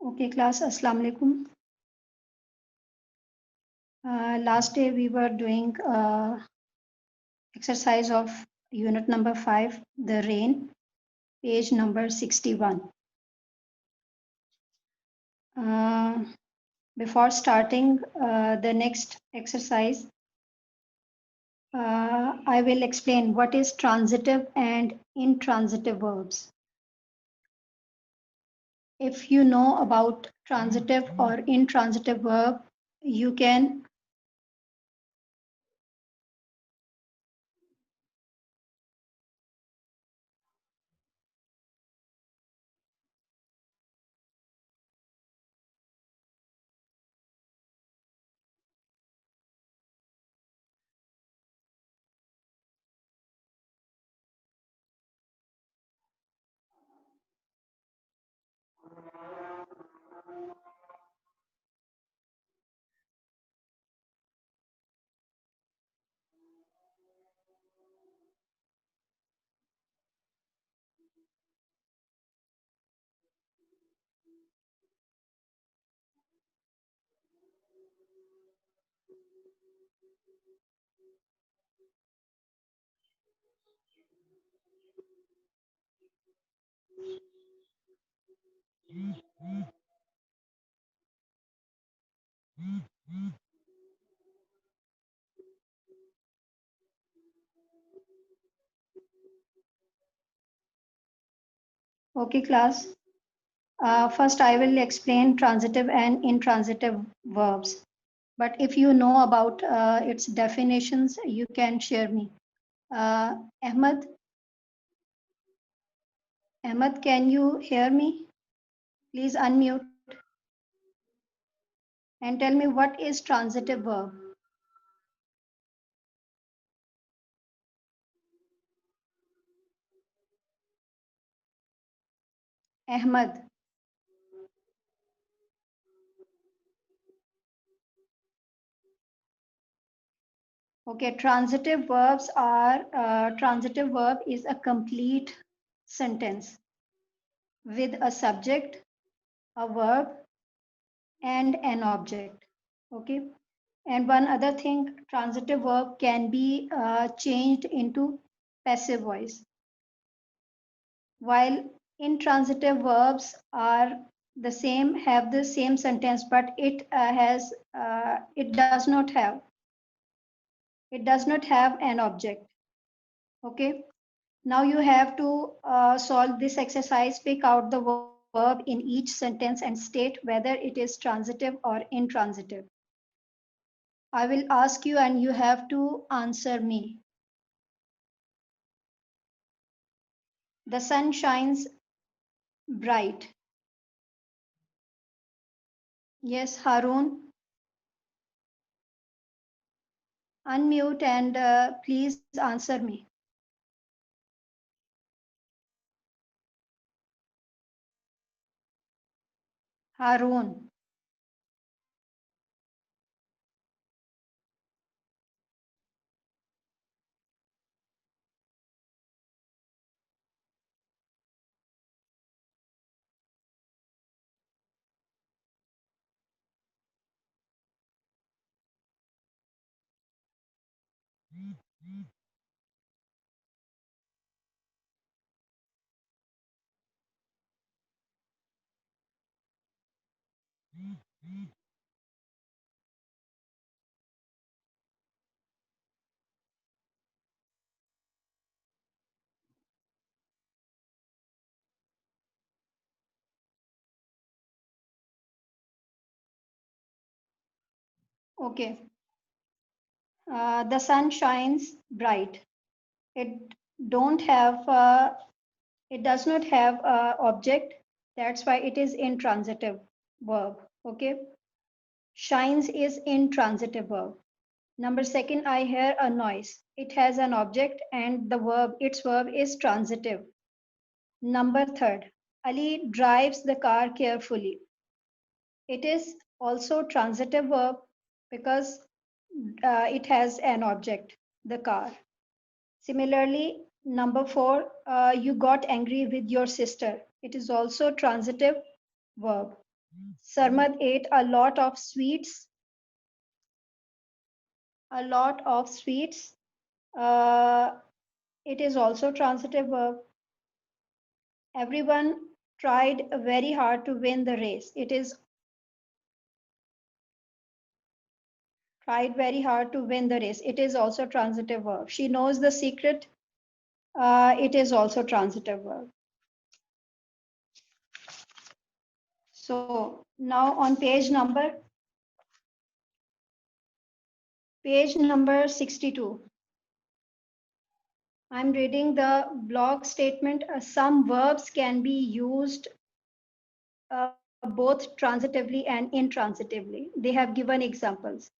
Okay, class, Assalamu alaikum. Last day we were doing exercise of unit number 5, the rain, page number 61. Before starting the next exercise, I will explain what is transitive and intransitive verbs. If you know about transitive or intransitive verb, you can okay, class. First, I will explain transitive and intransitive verbs. But if you know about its definitions, you can share me. Uh, Ahmed, Ahmed, can you hear me? Please unmute and tell me what is transitive verb. Ahmed. Okay, transitive verb is a complete sentence with a subject, a verb, and an object. Okay. And one other thing, transitive verb can be changed into passive voice, while intransitive verbs are the same, have the same sentence, but it does not have an object. Okay. Now you have to solve this exercise, pick out the verb in each sentence and state whether it is transitive or intransitive. I will ask you and you have to answer me. The sun shines bright. Yes, Harun, unmute and please answer me. Harun. Okay. The sun shines bright. It don't have. It does not have a object. That's why it is intransitive verb. Okay. Shines is intransitive verb. Number second, I hear a noise. It has an object and its verb is transitive. Number third, Ali drives the car carefully. It is also transitive verb because it has an object, the car. Similarly, number four, you got angry with your sister. It is also transitive verb. Sarmad ate a lot of sweets. A lot of sweets. Uh, it is also transitive verb. Everyone tried very hard to win the race. It is tried very hard to win the race. It is also transitive verb. She knows the secret. It is also transitive verb. So now on page number 62. I'm reading the block statement. Some verbs can be used both transitively and intransitively. They have given examples.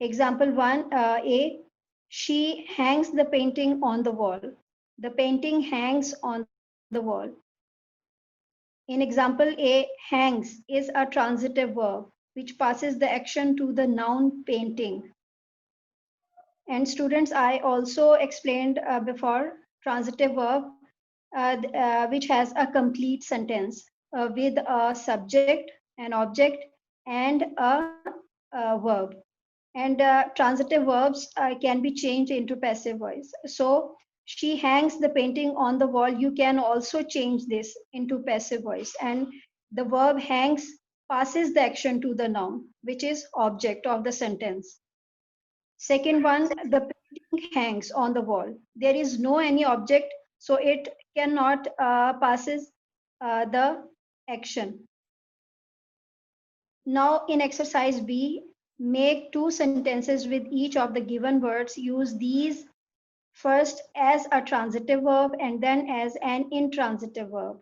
Example one, A, she hangs the painting on the wall. The painting hangs on the wall. In example A, hangs is a transitive verb which passes the action to the noun painting. And students, I also explained before transitive verb, which has a complete sentence with a subject, an object, and a verb. And transitive verbs can be changed into passive voice. So she hangs the painting on the wall. You can also change this into passive voice. And the verb hangs passes the action to the noun, which is object of the sentence. Second one, the painting hangs on the wall. There is no any object, so it cannot passes the action. Now in exercise B, make two sentences with each of the given words. Use these first as a transitive verb and then as an intransitive verb.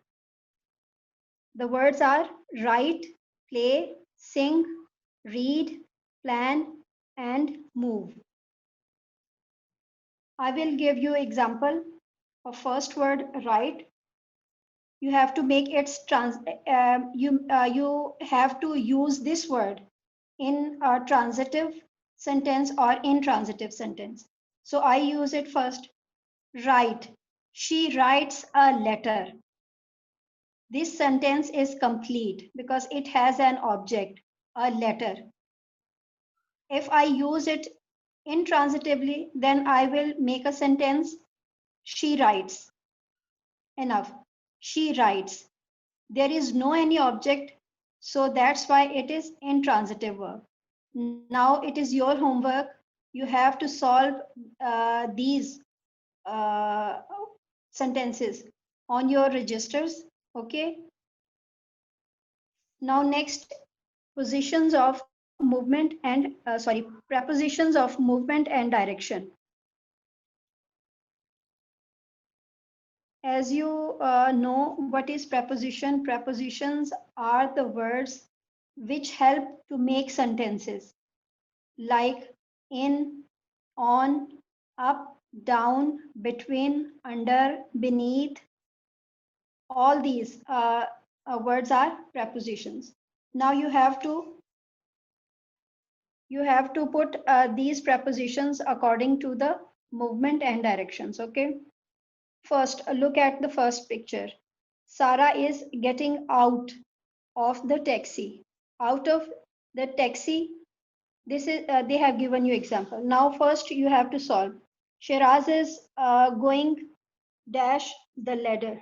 The words are write, play, sing, read, plan, and move. I will give you example of first word write. You have to make its you have to use this word in a transitive sentence or intransitive sentence. So I use it first. Write. She writes a letter. This sentence is complete because it has an object, a letter. If I use it intransitively, then I will make a sentence. She writes. Enough. She writes. There is no any object, so that's why it is intransitive verb. Now it is your homework. You have to solve these uh, sentences on your registers. Okay. Now next, positions of movement and prepositions of movement and direction. As you know, what is preposition? Prepositions are the words which help to make sentences like in, on, up, down, between, under, beneath. All these words are prepositions. Now you have to put these prepositions according to the movement and directions. Okay. First, look at the first picture. Sarah is getting out of the taxi. Out of the taxi. This is they have given you example. Now first you have to solve. Shiraz is going dash the ladder.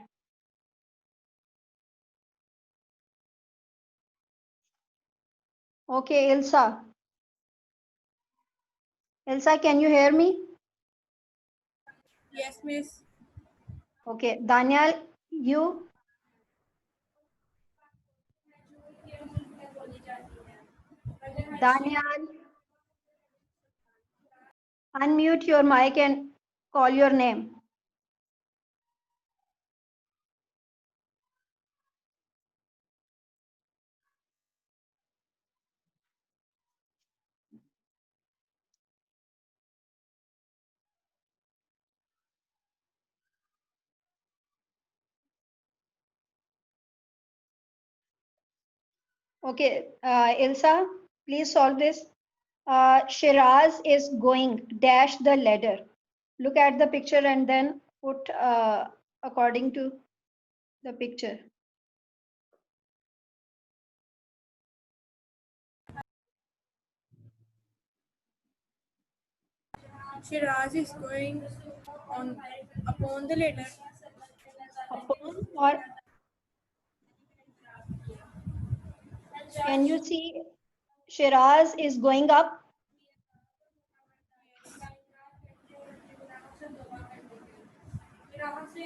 Okay, Ilsa. Ilsa, can you hear me? Yes, miss. Okay, Daniel, you. Daniel, unmute your mic and call your name. Okay, Ilsa, please solve this. Shiraz is going dash the ladder. Look at the picture and then put according to the picture. Shiraz is going on upon the ladder. Upon, or can you see Shiraz is going up?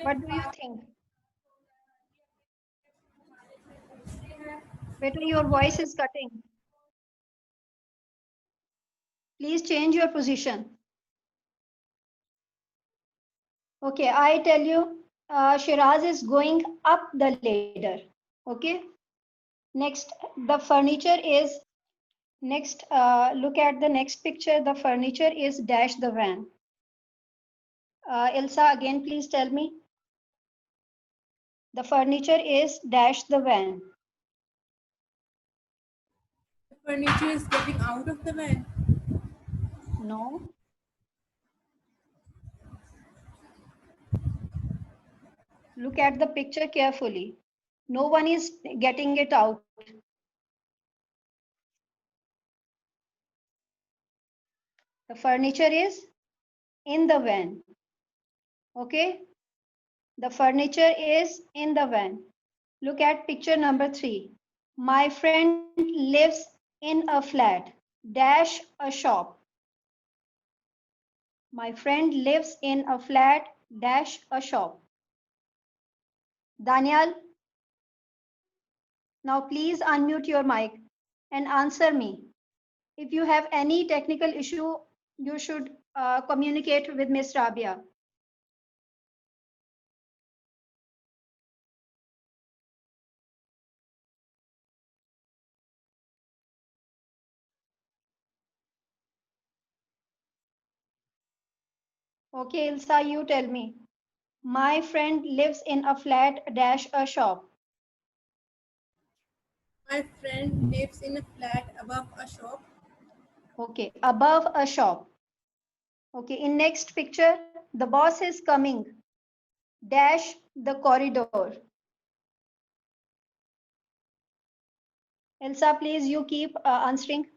What do you think? Better, your voice is cutting. Please change your position. Okay, I tell you, Shiraz is going up the ladder. Okay. Next, the furniture is next. Look at the next picture. The furniture is dash the van. Ilsa, again, please tell me. The furniture is dash the van. The furniture is getting out of the van. No. Look at the picture carefully. No one is getting it out. The furniture is in the van. Okay. The furniture is in the van. Look at picture number 3. My friend lives in a flat dash a shop. My friend lives in a flat dash a shop. Daniel, now please unmute your mic and answer me. If you have any technical issue, you should communicate with Ms. Rabia. Okay, Ilsa, you tell me. My friend lives in a flat dash a shop. My friend lives in a flat above a shop. Okay, above a shop. Okay, in next picture, the boss is coming. Dash the corridor. Elsa, please, you keep answering.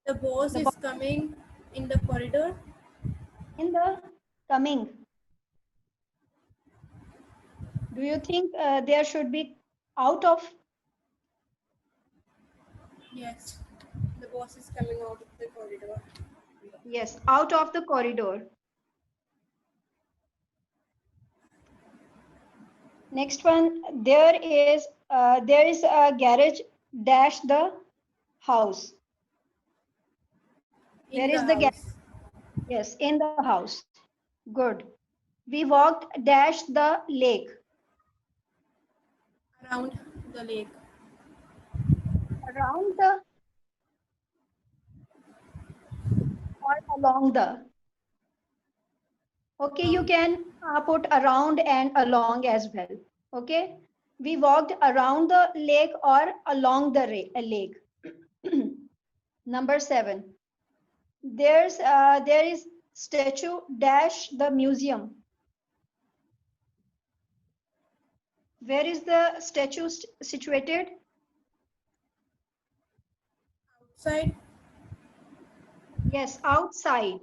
The boss The is boss coming in the corridor. in the coming. Do you think there should be out of? Yes, the boss is coming out of the corridor. Yes, out of the corridor. Next one, there is a garage dash the house. In Where the is the garage? house. Yes, in the house. Good. We walked dash the lake. Around the lake. Around the or along the. Okay, you Around. can put around and along as well. Okay, we walked around the lake or along the lake. Number 7. There is statue dash the museum. Where is the statue situated? Outside. Yes, outside.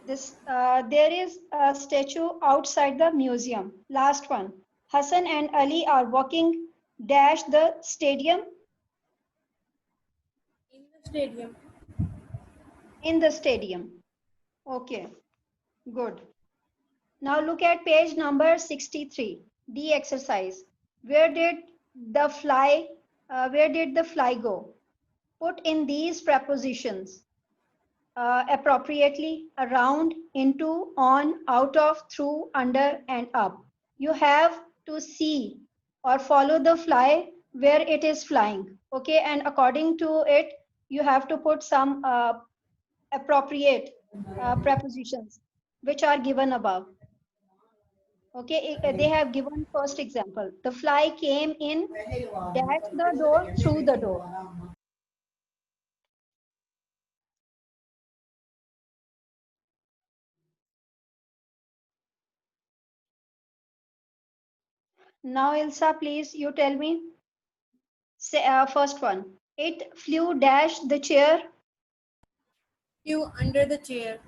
There is a statue outside the museum. Last one. Hassan and Ali are walking dash the stadium. In the stadium. In the stadium. Okay, good. Now look at page number 63. D exercise. Where did where did the fly go? Put in these prepositions appropriately: around, into, on, out of, through, under, and up. You have to see or follow the fly where it is flying. Okay, and according to it, you have to put some appropriate prepositions which are given above. Okay, they have given first example. The fly came in, dash the door, through the door. Now, Ilsa, please, you tell me. Say, first one. It flew, dash the chair. Flew under the chair.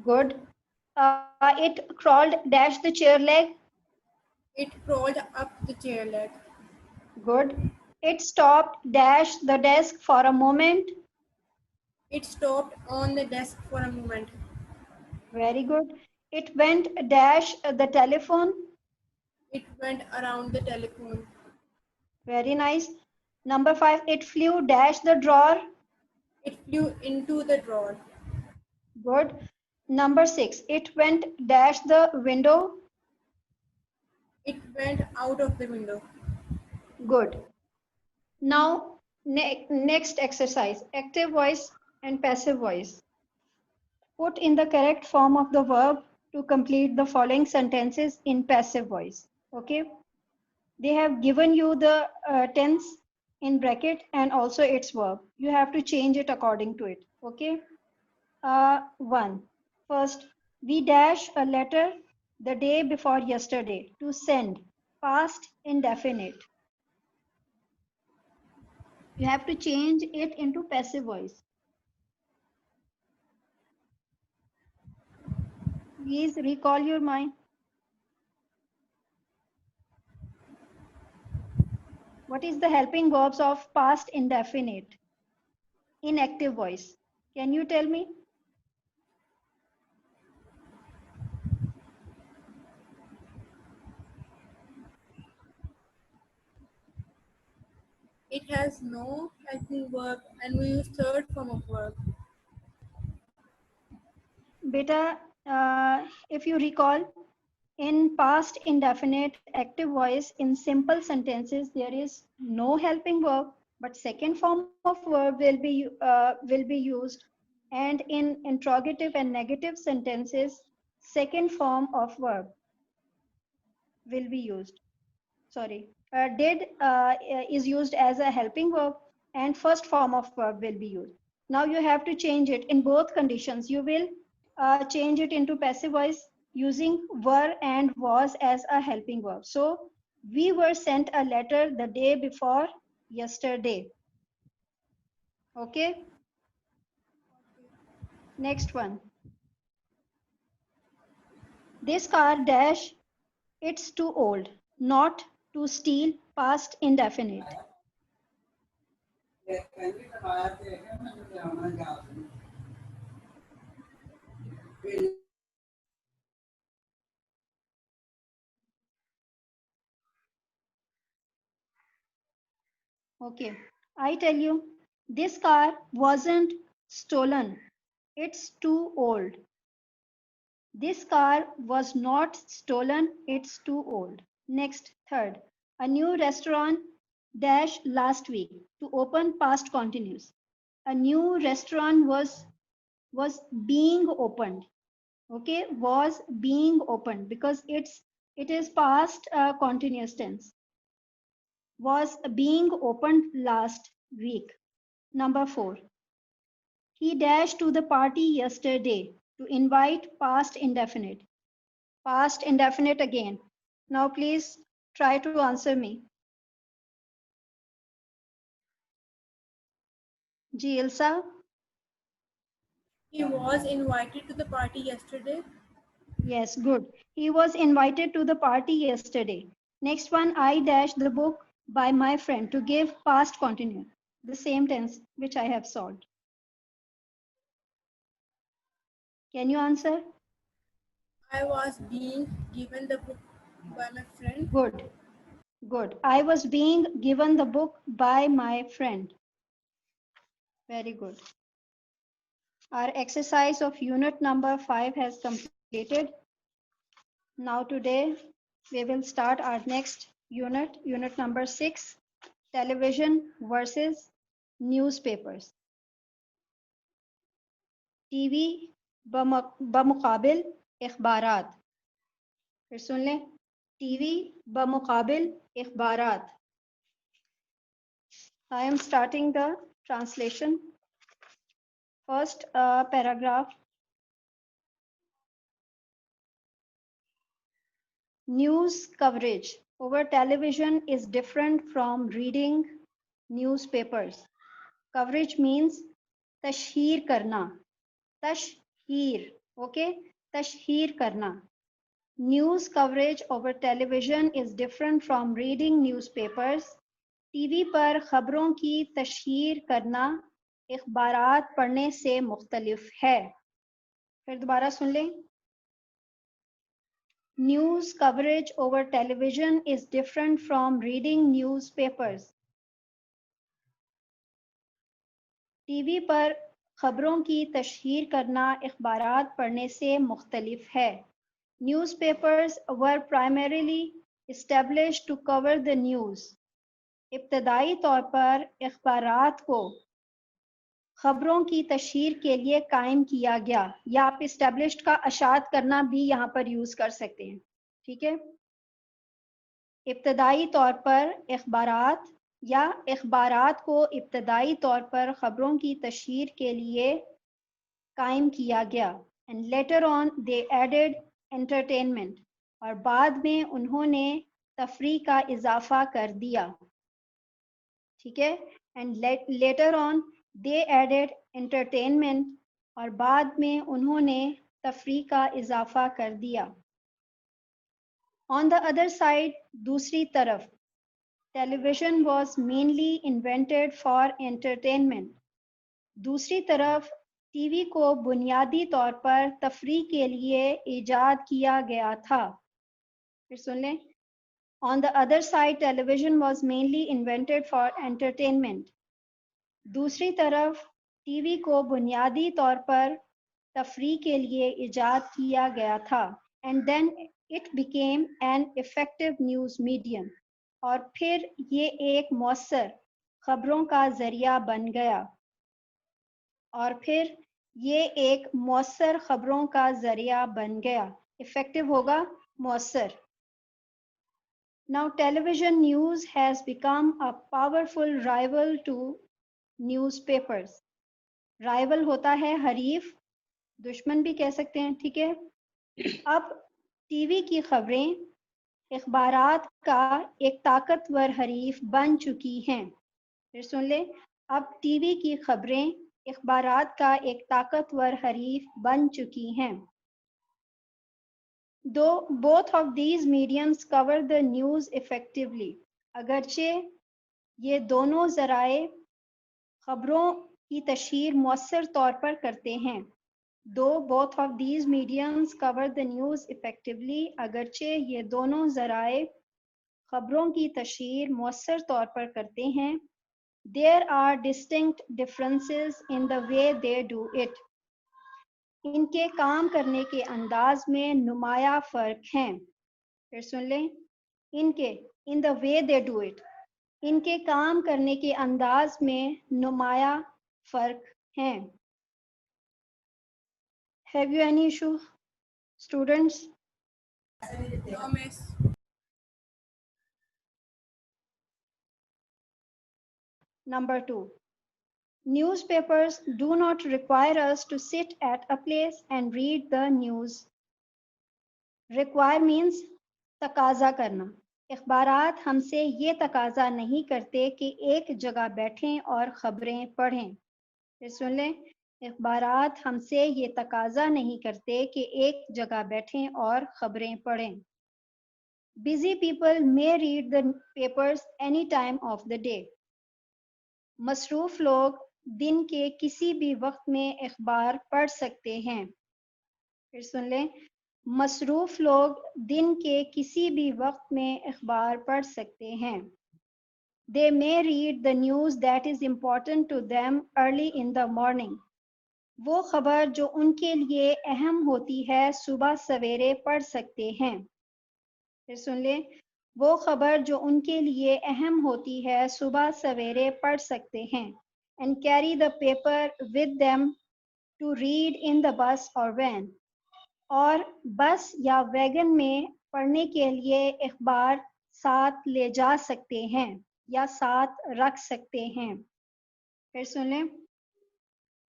Good. It crawled dash the chair leg. It crawled up the chair leg. Good. It stopped dash the desk for a moment. It stopped on the desk for a moment. Very good. It went dash the telephone. It went around the telephone. Very nice. Number 5, it flew dash the drawer. It flew into the drawer. Good. Number 6, it went dash the window. It went out of the window. Good. Now, next exercise, active voice and passive voice. Put in the correct form of the verb to complete the following sentences in passive voice. Okay. They have given you the tense in bracket and also its verb. You have to change it according to it. Okay. One. First, we dash a letter the day before yesterday to send, past indefinite. You have to change it into passive voice. Please recall your mind. What is the helping verbs of past indefinite in active voice? Can you tell me? It has no helping verb and we use third form of verb. Beta, if you recall, in past indefinite active voice in simple sentences, there is no helping verb, but second form of verb will be used. And in interrogative and negative sentences, second form of verb will be used. Sorry, did is used as a helping verb and first form of verb will be used. Now you have to change it in both conditions. You will change it into passive voice using were and was as a helping verb. So we were sent a letter the day before yesterday. Okay. Next one. This car dash, it's too old, not to steal, past indefinite. Okay, I tell you, this car wasn't stolen. It's too old. This car was not stolen. It's too old. Next, third, a new restaurant dash last week to open past continuous. A new restaurant was being opened. Okay, was being opened because it is past continuous tense. Was being opened last week. Number 4. He dashed to the party yesterday to invite past indefinite. Past indefinite again. Now please try to answer me. Ji Ilsa? He was invited to the party yesterday. Yes, good. He was invited to the party yesterday. Next one, I dashed the book by my friend to give past continuous. The same tense which I have solved. Can you answer? I was being given the book by my friend. Good. Good. I was being given the book by my friend. Very good. Our exercise of unit number 5 has completed. Now today we will start our next unit, unit number 6, television versus newspapers. TV बमुकाबिल इखबारात. फिर सुन लें, TV बमुकाबिल इखबारात. I am starting the translation. First paragraph. News coverage over television is different from reading newspapers. Coverage means तशहीर करना. तशहीर, okay, तशहीर करना. News coverage over television is different from reading newspapers. TV पर खबरों की तशहीर करना इखबारात पढ़ने से मुख्तलिफ है. फिर दोबारा सुन लें. News coverage over television is different from reading newspapers. TV पर खबरों की तशहीर करना इखबारात पढ़ने से मुख्तलिफ है. Newspapers were primarily established to cover the news. इब्तदाई तौर पर इखबारात को खबरों की तशहीर के लिए कायम किया गया, या आप established का अशात करना भी यहाँ पर यूज कर सकते हैं. ठीक है. इब्तदाई तौर पर इखबारात या इखबारात को इब्तदाई तौर पर खबरों की तशहीर के लिए कायम किया गया. And later on they added entertainment, और बाद में उन्होंने तफरीह का इजाफा कर दिया. ठीक है. And later on they added entertainment, और बाद में उन्होंने तफरीह का इजाफा कर दिया. ऑन द अदर साइड, दूसरी तरफ, television was mainly invented for entertainment. दूसरी तरफ टीवी को बुनियादी तौर पर तफरीह के लिए ईजाद किया गया था. फिर सुन लें. On the other side, television was mainly invented for entertainment. दूसरी तरफ टीवी को बुनियादी तौर पर तफरीह के लिए ईजाद किया गया था. And then it became an effective news medium. और फिर ये एक मौसर खबरों का जरिया बन गया. और फिर ये एक मौसर खबरों का जरिया बन गया. इफेक्टिव होगा मौसर. Now television news has become a powerful rival to newspapers. Rival होता है हरीफ, दुश्मन भी कह सकते हैं. ठीक है. अब टीवी की खबरें इखबारात का एक ताकतवर हरीफ बन चुकी हैं. फिर सुन ले. अब टीवी की खबरें इखबारात का एक ताकतवर हरीफ बन चुकी हैं. Though both of these mediums cover the news effectively, अगरचे ये दोनों ज़राए खबरों की तशहीर मौसर तौर पर करते हैं. Though both of these mediums cover the news effectively, अगरचे ये दोनों ज़राए खबरों की तशहीर मौसर तौर पर करते हैं. There are distinct differences in the way they do it. इनके काम करने के अंदाज में नुमाया फ़र्क हैं. फिर सुन लें. इनके in the way they do it, इनके काम करने के अंदाज में नुमाया फ़र्क हैं. Have you any issue, students? No, miss. Number 2. Newspapers do not require us to sit at a place and read the news. Require means तकाजा करना. इखबारात हमसे ये तकाजा नहीं करते कि एक जगह बैठें और खबरें पढ़ें. फिर सुन लें. इखबारात हमसे ये तकाजा नहीं करते कि एक जगह बैठें और खबरें पढ़ें. Busy people may read the papers any time of the day. मसरूफ लोग दिन के किसी भी वक्त में अखबार पढ़ सकते हैं. फिर सुन लें. मसरूफ लोग दिन के किसी भी वक्त में अखबार पढ़ सकते हैं. They may read the news that is important to them early in the morning. वो खबर जो उनके लिए अहम होती है सुबह सवेरे पढ़ सकते हैं. फिर सुन लें. वो खबर जो उनके लिए अहम होती है सुबह सवेरे पढ़ सकते हैं. And carry the paper with them to read in the bus or van. और बस या वैगन में पढ़ने के लिए अखबार साथ ले जा सकते हैं या साथ रख सकते हैं. फिर सुन लें.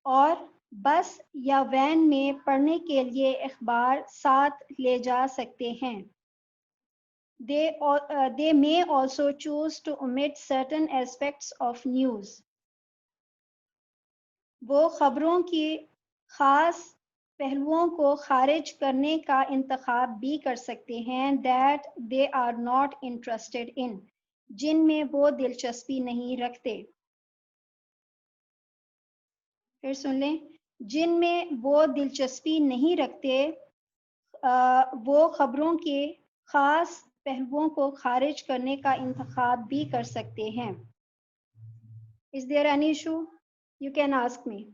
और बस या वैन में पढ़ने के लिए अखबार साथ ले जा सकते हैं. They may also choose to omit certain aspects of news. वो खास पहलुओं को खारिज करने का इंतखाब भी कर सकते हैं, that they are not interested in, जिनमें वो दिलचस्पी नहीं रखते। फिर सुन लें, जिनमें वो दिलचस्पी नहीं रखते, वो खबरों के खास पहलुओं को खारिज करने का इंतखाब भी कर सकते हैं। Is there any issue? You can ask me.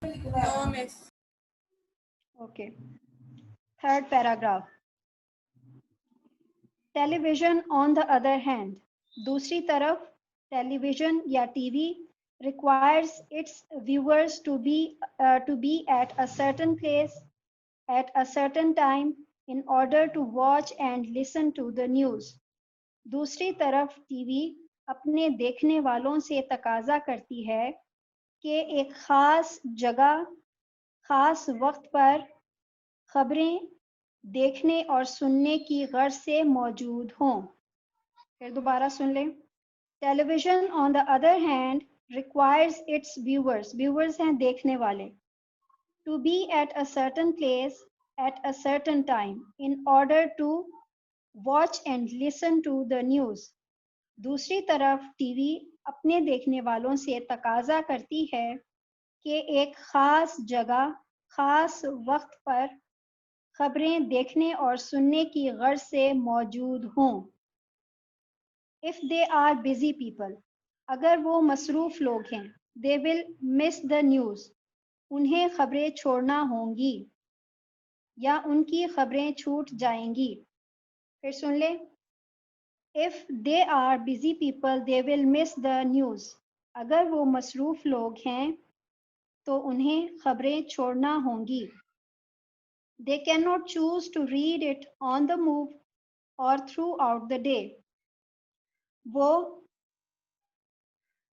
No, miss. Okay, third paragraph. Television on the other hand, दूसरी तरफ टेलीविजन या TV requires its viewers to be at a certain place at a certain time in order to watch and listen to the news. दूसरी तरफ TV अपने देखने वालों से तकाजा करती है कि एक खास जगह, खास वक्त पर खबरें देखने और सुनने की गर्ज से मौजूद हों। फिर दोबारा सुन लें। Television on the other hand requires it's viewers, viewers हैं देखने वाले, to be at a certain place at a certain time in order to watch and listen to the news. दूसरी तरफ टीवी अपने देखने वालों से तकाजा करती है कि एक खास जगह, खास वक्त पर खबरें देखने और सुनने की गर्ज से मौजूद हों। If they are busy people, अगर वो मसरूफ लोग हैं, they will miss the news, उन्हें खबरें छोड़ना होंगी या उनकी खबरें छूट जाएंगी। फिर सुन ले, if they are busy people they will miss the news, अगर वो मसरूफ लोग हैं तो उन्हें खबरें छोड़ना होंगी। They can not choose to read it on the move or throughout the day, वो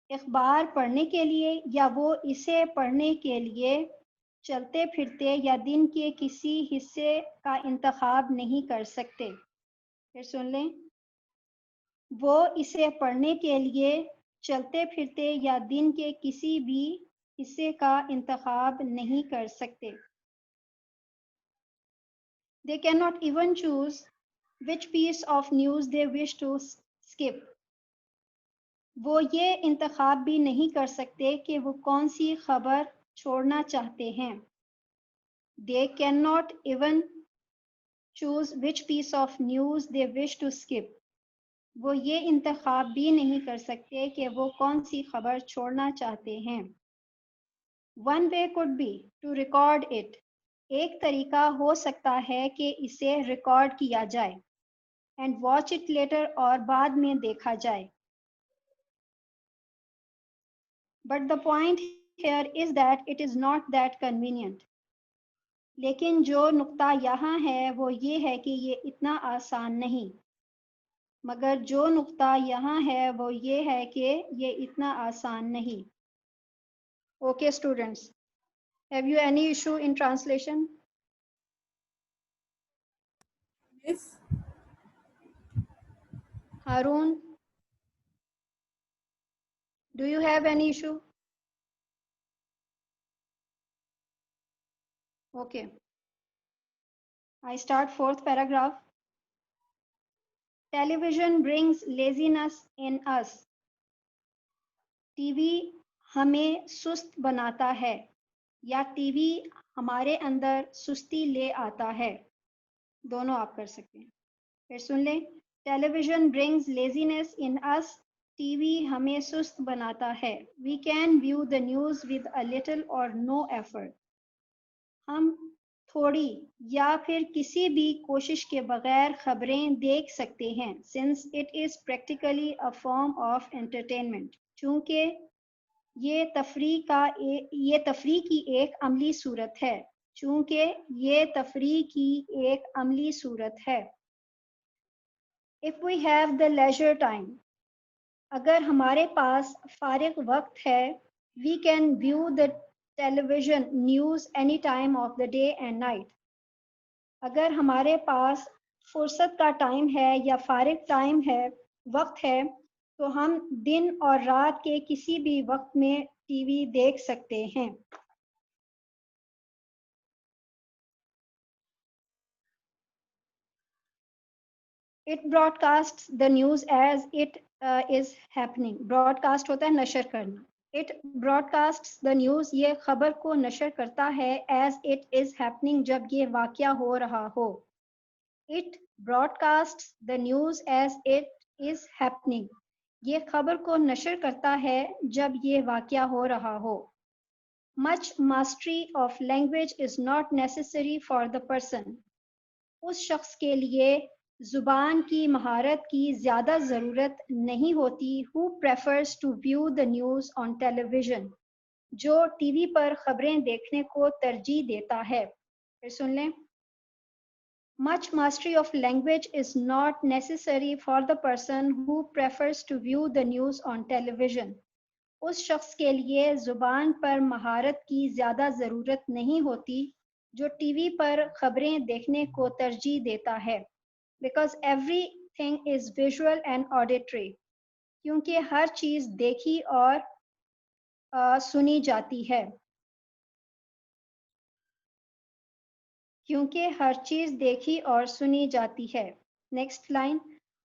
अखबार पढ़ने के लिए या वो इसे पढ़ने के लिए चलते फिरते या दिन के किसी हिस्से का इंतखाब नहीं कर सकते। फिर सुन लें, वो इसे पढ़ने के लिए चलते फिरते या दिन के किसी भी हिस्से का इंतखाब नहीं कर सकते। They cannot even choose which piece of news they wish to skip. वो ये इंतखाब भी नहीं कर सकते कि वो कौन सी खबर छोड़ना चाहते हैं। They cannot even choose which piece of news they wish to skip. वो ये इंतखाब भी नहीं कर सकते कि वो कौन सी खबर छोड़ना चाहते हैं। One way could be to record it. एक तरीका हो सकता है कि इसे रिकॉर्ड किया जाए and watch it later और बाद में देखा जाए। But the point here is that it is not that convenient. लेकिन जो नुक्ता यहाँ है वो ये है कि ये इतना आसान नहीं। मगर जो नुक्ता यहाँ है वो ये है कि ये इतना आसान नहीं। Okay, students, have you any issue in translation? Miss. Harun, do you have any issue? Okay. I start fourth paragraph. Television brings laziness in us. TV हमें सुस्त बनाता है या टीवी हमारे अंदर सुस्ती ले आता है। दोनों आप कर सकते हैं। फिर सुन लें, television brings laziness in us, TV हमें सुस्त बनाता है। We can view the news with a little or no effort, हम थोड़ी या फिर किसी भी कोशिश के बगैर खबरें देख सकते हैं। Since it is practically a form of entertainment, चूँकि ये तफरीह की एक अमली सूरत है, चूँकि ये तफरीह की एक अमली सूरत है। If we have the leisure time, अगर हमारे पास फारिग वक्त है, we can view the television news any time of the day and night. अगर हमारे पास फुर्सत का टाइम है या फारिग टाइम है, वक्त है, तो हम दिन और रात के किसी भी वक्त में टीवी देख सकते हैं। It broadcasts the news as it is happening. Broadcast होता है नशर करना. It broadcasts the news, ये खबर को नशर करता है as it is happening, जब ये वाक़या हो रहा हो. It broadcasts the news as it is happening. ये खबर को नशर करता है जब ये वाक़या हो रहा हो. Much mastery of language is not necessary for the person. उस शख्स के लिए जुबान की महारत की ज्यादा जरूरत नहीं होती who prefers to view the news on television, जो टीवी पर खबरें देखने को तरजीह देता है. फिर सुन लें. Much mastery of language is not necessary for the person who prefers to view the news on television. उस शख्स के लिए जुबान पर महारत की ज्यादा जरूरत नहीं होती जो टीवी पर खबरें देखने को तरजीह देता है. Because everything is visual and auditory. क्योंकि हर चीज देखी और सुनी जाती है. क्योंकि हर चीज देखी और सुनी जाती है. Next line.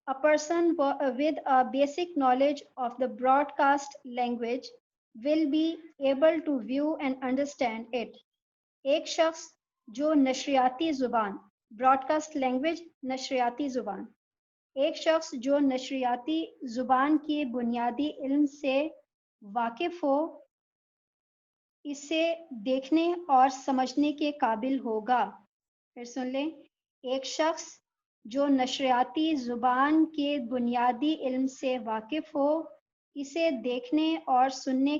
A person with a basic knowledge of the broadcast language will be able to view and understand it. एक शख्स जो नशरियाती जुबान, ब्रॉडकास्ट लैंग्वेज नशरियाती जुबान, एक शख्स जो नशरियाती जुबान के बुनियादी इल्म से वाकिफ हो, इसे देखने और समझने के काबिल होगा. फिर सुन लें. एक शख्स जो नशरियाती जुबान के बुनियादी इल्म से वाकिफ हो, इसे देखने और समझने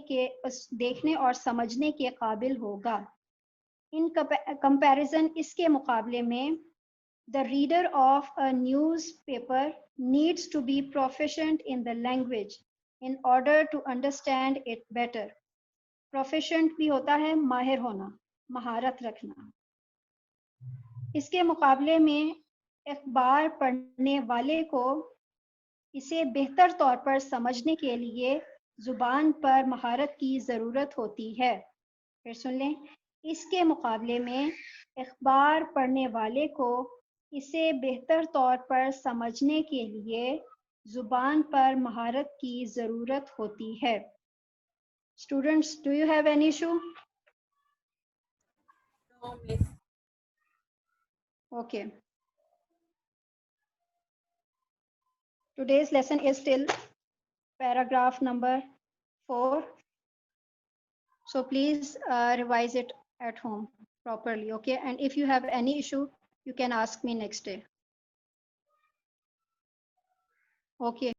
के काबिल होगा. इन कंपैरिजन, इसके मुकाबले में, the reader of a newspaper needs to be proficient in the language in order to understand it better. Proficient भी होता है माहिर होना, महारत रखना. इसके मुकाबले में अखबार पढ़ने वाले को इसे बेहतर तौर पर समझने के लिए जुबान पर महारत की ज़रूरत होती है. फिर सुन लें. इसके मुकाबले में अखबार पढ़ने वाले को इसे बेहतर तौर पर समझने के लिए जुबान पर महारत की ज़रूरत होती है. Students, do you have any issue? No, miss. Okay. Today's lesson is till paragraph number 4. So please revise it at home properly, okay? And if you have any issue, you can ask me next day. Okay.